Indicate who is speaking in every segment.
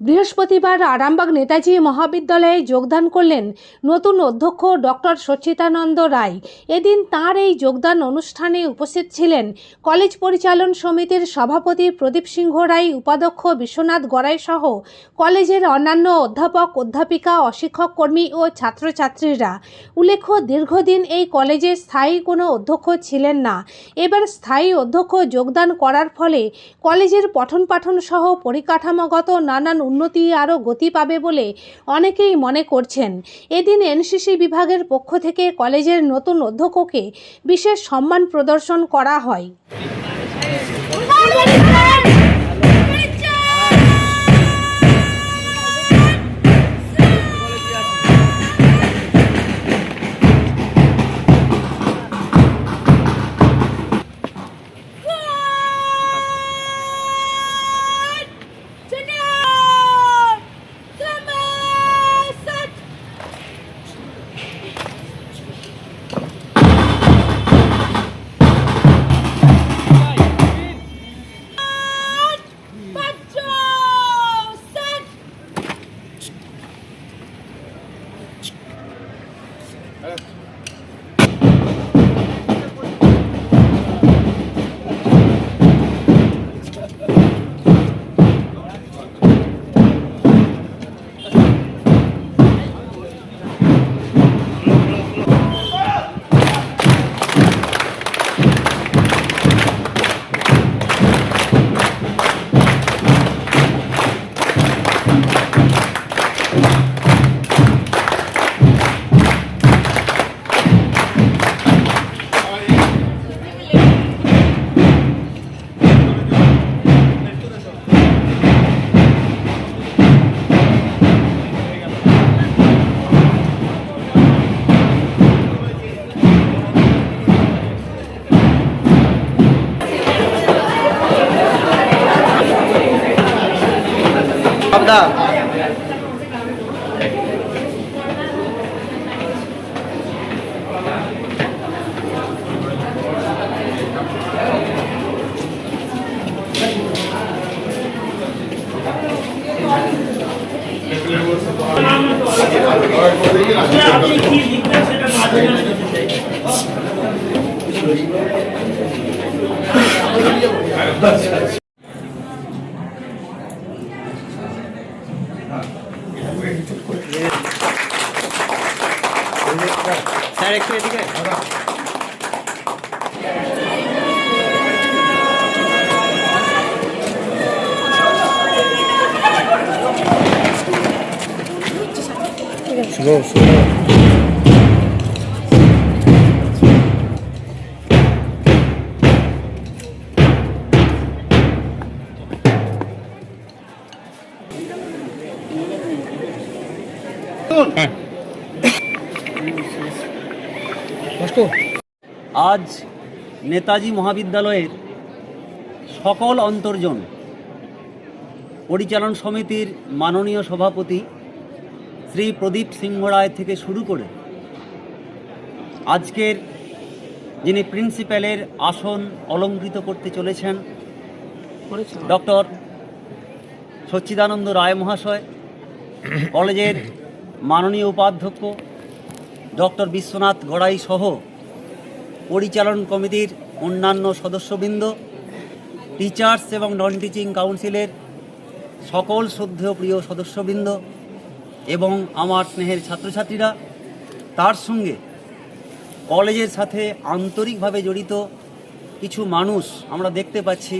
Speaker 1: বৃহস্পতিবার আরামবাগ নেতাজি মহাবিদ্যালয়ে যোগদান করলেন নতুন অধ্যক্ষ ডক্টর সচ্চিদানন্দ রায়। এদিন তাঁর এই যোগদান অনুষ্ঠানে উপস্থিত ছিলেন কলেজ পরিচালন সমিতির সভাপতি প্রদীপ সিংহ রায়, উপাধ্যক্ষ বিশ্বনাথ গড়াই সহ কলেজের অন্যান্য অধ্যাপক, অধ্যাপিকা, অশিক্ষক কর্মী ও ছাত্রছাত্রীরা। উল্লেখ্য, দীর্ঘদিন এই কলেজে স্থায়ী কোনো অধ্যক্ষ ছিলেন না। এবার স্থায়ী অধ্যক্ষ যোগদান করার ফলে কলেজের পঠন পাঠন সহ পরিকাঠামোগত নানান উন্নতি আরও গতি পাবে বলে অনেকেই মনে করছেন। এদিন এনসিসি বিভাগের পক্ষ থেকে কলেজের নতুন অধ্যক্ষকে বিশেষ সম্মান প্রদর্শন করা হয়।
Speaker 2: স্যার একটু এদিকে আজ নেতাজি মহাবিদ্যালয়ের সকল অন্তর্জন পরিচালন সমিতির মাননীয় সভাপতি শ্রী প্রদীপ সিংহ রায় থেকে শুরু করে আজকের যিনি প্রিন্সিপালের আসন অলঙ্কৃত করতে চলেছেন ডক্টর সচ্চিদানন্দ রায় মহাশয়, কলেজের মাননীয় উপাধ্যক্ষ ডক্টর বিশ্বনাথ গড়াই সহ পরিচালন কমিটির অন্যান্য সদস্যবৃন্দ, টিচার্স এবং নন টিচিং কাউন্সিলের সকল শ্রদ্ধেয় প্রিয় সদস্যবৃন্দ এবং আমার স্নেহের ছাত্রছাত্রীরা, তার সঙ্গে কলেজের সাথে আন্তরিকভাবে জড়িত কিছু মানুষ আমরা দেখতে পাচ্ছি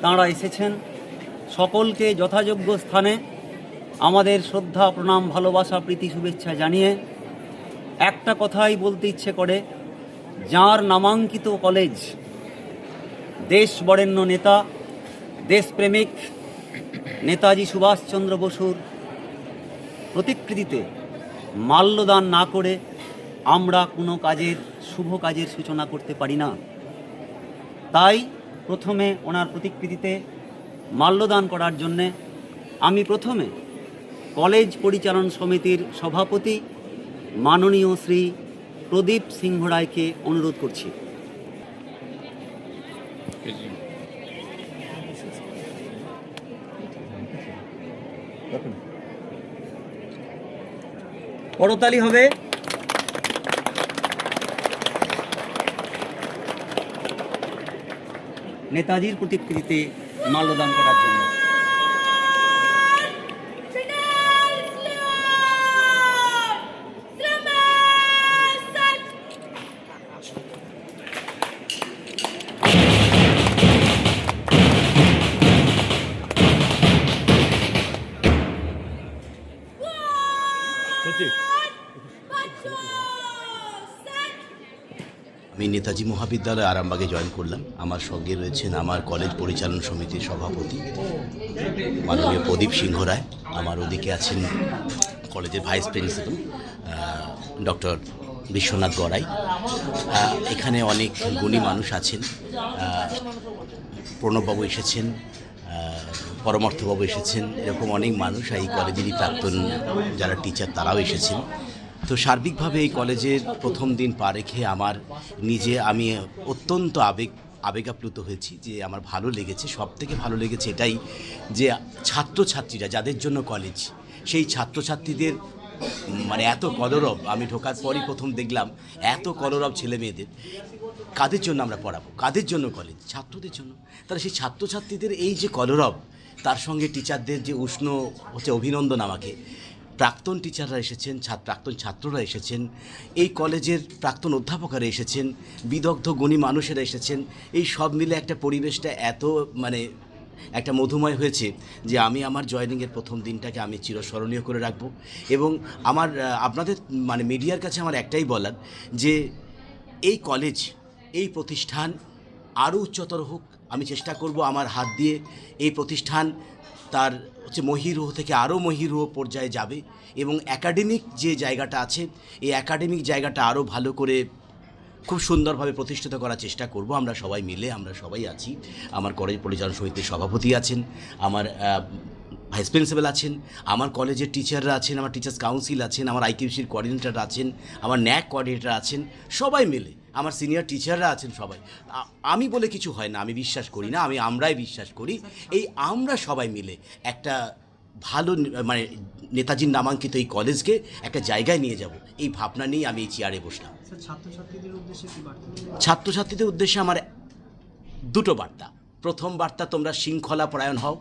Speaker 2: তাঁরা এসেছেন। সকলকে যথাযোগ্য স্থানে আমাদের শ্রদ্ধা, প্রণাম, ভালোবাসা, প্রীতি, শুভেচ্ছা জানিয়ে একটা কথাই বলতে ইচ্ছে করে, যাঁর নামাঙ্কিত কলেজ, দেশ বরেণ্য নেতা, দেশপ্রেমিক নেতাজি সুভাষচন্দ্র বসুর প্রতিকৃতিতে মাল্যদান না করে আমরা কোনো কাজের, শুভ কাজের সূচনা করতে পারি না। তাই প্রথমে ওনার প্রতিকৃতিতে মাল্যদান করার জন্যে আমি প্রথমে কলেজ পরিচালন সমিতির সভাপতি মাননীয় শ্রী প্রদীপ সিংহ রায়কে অনুরোধ করছি। করতালি হবে। নেতাজির প্রতিকৃতিতে মাল্যদান করার জন্য।
Speaker 3: আমি নেতাজি মহাবিদ্যালয় আরামবাগে জয়েন করলাম। আমার সঙ্গে রয়েছেন আমার কলেজ পরিচালন সমিতির সভাপতি মাননীয় প্রদীপ সিংহ রায়, আমার ওদিকে আছেন কলেজের vice principal doctor Biswanath Garai. এখানে অনেক গুণী মানুষ আছেন, প্রণববাবু এসেছেন, পরমার্থবাবু এসেছেন, এরকম অনেক মানুষ এই কলেজেরই প্রাক্তন যারা টিচার তারাও এসেছেন। তো সার্বিকভাবে এই কলেজের প্রথম দিন পা রেখে আমি অত্যন্ত আবেগাপ্লুত হয়েছি, যে আমার ভালো লেগেছে। সব থেকে ভালো লেগেছে এটাই যে ছাত্রছাত্রীরা যাদের জন্য কলেজ, সেই ছাত্রছাত্রীদের মানে এত কলরব, আমি ঢোকার পরই প্রথম দেখলাম এত কলরব ছেলে মেয়েদের। কাদের জন্য আমরা পড়াবো, কাদের জন্য কলেজ? ছাত্রদের জন্য। তাহলে সেই ছাত্রছাত্রীদের এই যে কলরব, তার সঙ্গে টিচারদের যে উষ্ণ অভিনন্দন, আমাকে প্রাক্তন টিচাররা এসেছেন, প্রাক্তন ছাত্ররা এসেছেন, এই কলেজের প্রাক্তন অধ্যাপকরা এসেছেন, বিদগ্ধ গুণী মানুষেরা এসেছেন। এই সব মিলে একটা পরিবেশটা এত একটা মধুময় হয়েছে যে আমি আমার জয়েনিংয়ের প্রথম দিনটাকে আমি চিরস্মরণীয় করে রাখব। এবং আপনাদের মিডিয়ার কাছে আমার একটাই বলার, যে এই কলেজ, এই প্রতিষ্ঠান আরও উচ্চতর হোক। আমি চেষ্টা করব আমার হাত দিয়ে এই প্রতিষ্ঠান তার মহীরুহ থেকে আরও মহীরুহ পর্যায়ে যাবে, এবং একাডেমিক যে জায়গাটা আছে, এই একাডেমিক জায়গাটা আরও ভালো করে খুব সুন্দরভাবে প্রতিষ্ঠিত করার চেষ্টা করব। আমরা সবাই মিলে, আমরা সবাই আছি। আমার কলেজ পরিচালন সমিতির সভাপতি আছেন, আমার ভাইস প্রিন্সিপাল আছেন, আমার কলেজের টিচাররা আছেন, আমার টিচার্স কাউন্সিল আছেন, আমার আইকিউসির কোঅর্ডিনেটর আছেন, আমার ন্যাক কোঅর্ডিনেটর আছেন, সবাই মিলে আমার সিনিয়র টিচাররা আছেন। সবাই, আমি বলে কিছু হয় না, আমি বিশ্বাস করি না, আমরাই বিশ্বাস করি। এই আমরা সবাই মিলে একটা ভালো নেতাজির নামাঙ্কিত এই কলেজকে একটা জায়গায় নিয়ে যাব, এই ভাবনা নিয়েই আমি এই চেয়ারে বসলাম। ছাত্রছাত্রীদের উদ্দেশ্যে আমার দুটো বার্তা। প্রথম বার্তা, তোমরা শৃঙ্খলা পরায়ণ হও।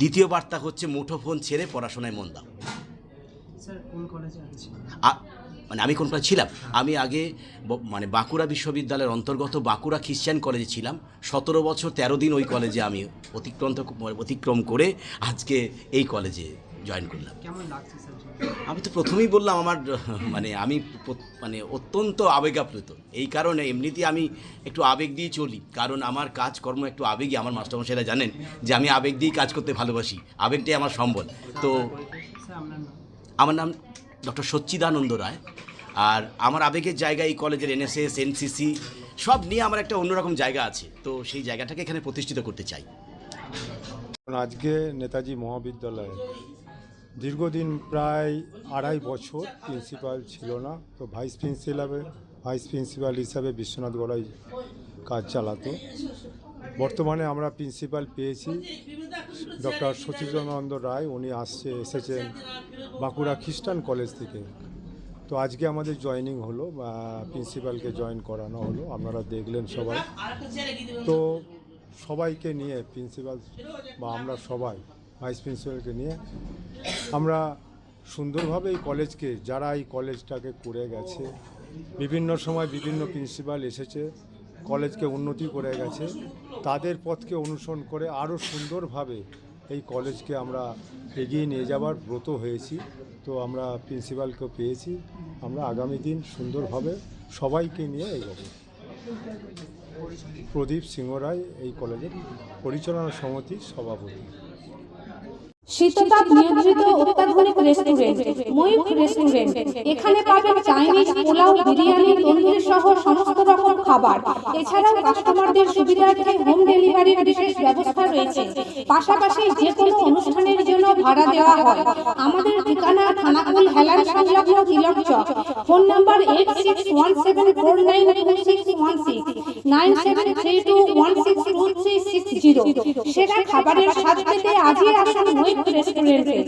Speaker 3: দ্বিতীয় বার্তা হচ্ছে মুঠোফোন ছেড়ে পড়াশোনায় মন দাও। আমি কোন কলেজে ছিলাম? আমি আগে বাঁকুড়া বিশ্ববিদ্যালয়ের অন্তর্গত বাঁকুড়া খ্রিস্টান কলেজে ছিলাম। 17 বছর 13 দিন ওই কলেজে আমি অতিক্রম করে আজকে এই কলেজে জয়েন করলাম। কেমন লাগছে স্যার? আমি তো প্রথমেই বললাম, আমার আমি অত্যন্ত আবেগাপ্লুত। এই কারণে এমনিতেই আমি একটু আবেগ দিয়ে চলি, কারণ আমার কাজকর্ম একটু আবেগই। আমার মাস্টারমশাইরা জানেন যে আমি আবেগ দিয়েই কাজ করতে ভালোবাসি, আবেগটাই আমার সম্বল। তো আমার নাম ডক্টর সচ্চিদানন্দ রায়। আর আমার আবেগের জায়গা এই কলেজের NSS, NCC সব নিয়ে আমার একটা অন্যরকম জায়গা আছে। তো সেই জায়গাটাকে এখানে প্রতিষ্ঠিত করতে চাই।
Speaker 4: আজকে নেতাজি মহাবিদ্যালয়ে দীর্ঘদিন প্রায় 2.5 বছর প্রিন্সিপাল ছিল না, তো ভাইস প্রিন্সিপাল হিসাবে বিশ্বনাথ গড়াই কাজ চালাতো। বর্তমানে আমরা প্রিন্সিপাল পেয়েছি ডক্টর সচিদানন্দ রায়। উনি এসেছেন বাঁকুড়া খ্রিস্টান কলেজ থেকে। তো আজকে আমাদের জয়েনিং হলো, প্রিন্সিপালকে জয়েন করানো হলো, আপনারা দেখলেন সবাই। তো সবাইকে নিয়ে প্রিন্সিপাল বা আমরা সবাই ভাইস প্রিন্সিপালকে নিয়ে আমরা সুন্দরভাবে এই কলেজকে, যারা এই কলেজটাকে করে গেছে, বিভিন্ন সময় বিভিন্ন প্রিন্সিপাল এসেছে, কলেজকে উন্নতি করে গেছে, তাদের পথকে অনুসরণ করে আরও সুন্দরভাবে এই কলেজকে আমরা এগিয়ে নিয়ে যাবার ব্রত হয়েছি। তো আমরা প্রিন্সিপালকে পেয়েছি, আমরা আগামী দিন সুন্দরভাবে সবাইকে নিয়ে এগোবো। প্রদীপ সিংহ রায়, এই কলেজের পরিচালনা সমিতির সভাপতি।
Speaker 1: শীততাপ নিয়ন্ত্রিত অত্যাধুনিক রেস্টুরেন্ট ময়ূখ রেস্টুরেন্ট। এখানে পাবেন চাইনিজ, পোলাও, বিরিয়ানি, তন্দুরি সহ সমস্ত রকম খাবার। এছাড়াও কাস্টমারদের সুবিধার্থে হোম ডেলিভারির বিশেষ ব্যবস্থা রয়েছে। পাশাপাশি যে কোনো অনুষ্ঠানের জন্য ভাড়া দেওয়া হয়। আমাদের ঠিকানা থানাকুল হেলান সংলগ্ন তিলক চক। Phone number 8617492616 9732162360। সেরা খাবারের স্বাদ পেতে আজই আসুন মৈত্র রেস্টুরেন্টে।